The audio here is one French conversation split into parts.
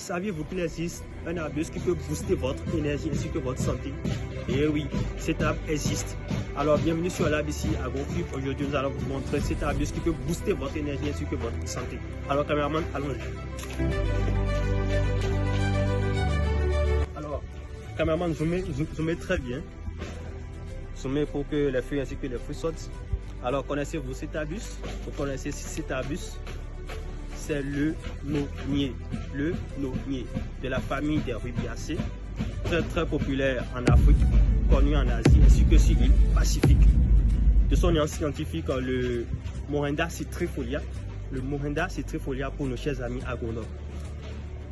Saviez-vous qu'il existe un arbuste qui peut booster votre énergie ainsi que votre santé? Et oui, cet arbre existe. Alors bienvenue sur l'ABC AgroCube. Aujourd'hui nous allons vous montrer cet arbuste qui peut booster votre énergie ainsi que votre santé. Alors caméraman, allons-y. Alors, caméraman, zoomez très bien. Zoomez pour que les feuilles ainsi que les fruits sortent. Alors connaissez-vous cet arbuste? Vous connaissez cet arbuste? C'est le nonier de la famille des rubiacées, très populaire en Afrique, connu en Asie ainsi que sur l'île Pacifique. De son nom scientifique, le Morinda citrifolia. Le Morinda citrifolia pour nos chers amis agronomes.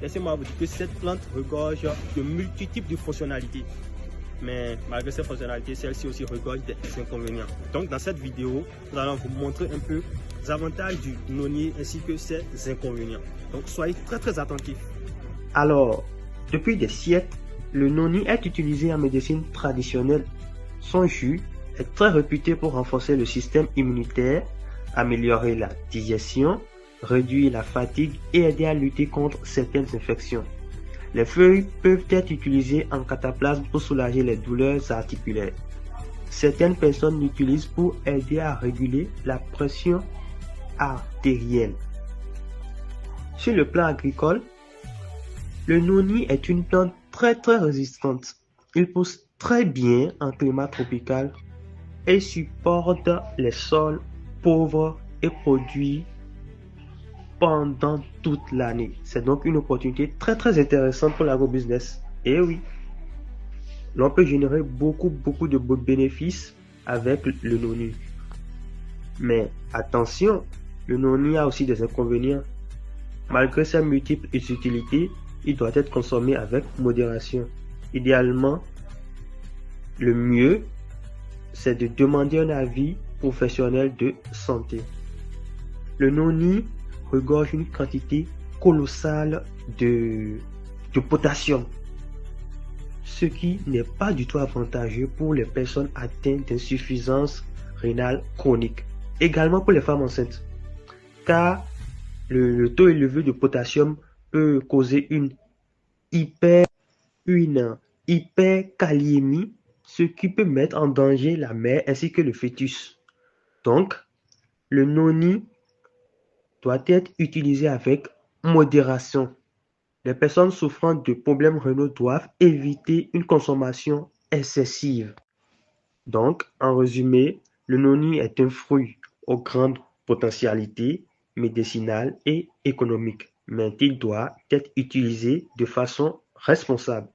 Laissez-moi vous dire que cette plante regorge de multiples de fonctionnalités. Mais malgré ces fonctionnalités, celle-ci aussi regorge des inconvénients. Donc dans cette vidéo, nous allons vous montrer un peu les avantages du nonier ainsi que ses inconvénients. Donc soyez très attentifs. Alors, depuis des siècles, le noni est utilisé en médecine traditionnelle. Son jus est très réputé pour renforcer le système immunitaire, améliorer la digestion, réduire la fatigue et aider à lutter contre certaines infections. Les feuilles peuvent être utilisées en cataplasme pour soulager les douleurs articulaires. Certaines personnes l'utilisent pour aider à réguler la pression artérielle. Sur le plan agricole, le noni est une plante très résistante. Il pousse très bien en climat tropical et supporte les sols pauvres et produit pendant toute l'année. C'est donc une opportunité très intéressante pour l'agrobusiness. Et oui, l'on peut générer beaucoup de beaux bénéfices avec le noni. Mais attention, le noni a aussi des inconvénients. Malgré ses multiples utilités, il doit être consommé avec modération. Idéalement, le mieux, c'est de demander un avis professionnel de santé. Le noni regorge une quantité colossale de potassium, ce qui n'est pas du tout avantageux pour les personnes atteintes d'insuffisance rénale chronique, également pour les femmes enceintes, car le taux élevé de potassium peut causer une hyperkaliémie, ce qui peut mettre en danger la mère ainsi que le fœtus. Donc, le noni doit être utilisé avec modération. Les personnes souffrant de problèmes rénaux doivent éviter une consommation excessive. Donc, en résumé, le noni est un fruit aux grandes potentialités médicinales et économiques, mais il doit être utilisé de façon responsable.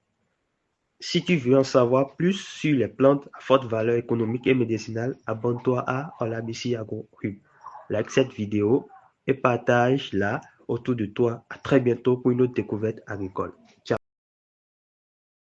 Si tu veux en savoir plus sur les plantes à forte valeur économique et médicinale, abonne-toi à l'ABC AgroCube. Like cette vidéo et partage-la autour de toi. À très bientôt pour une autre découverte agricole. Ciao.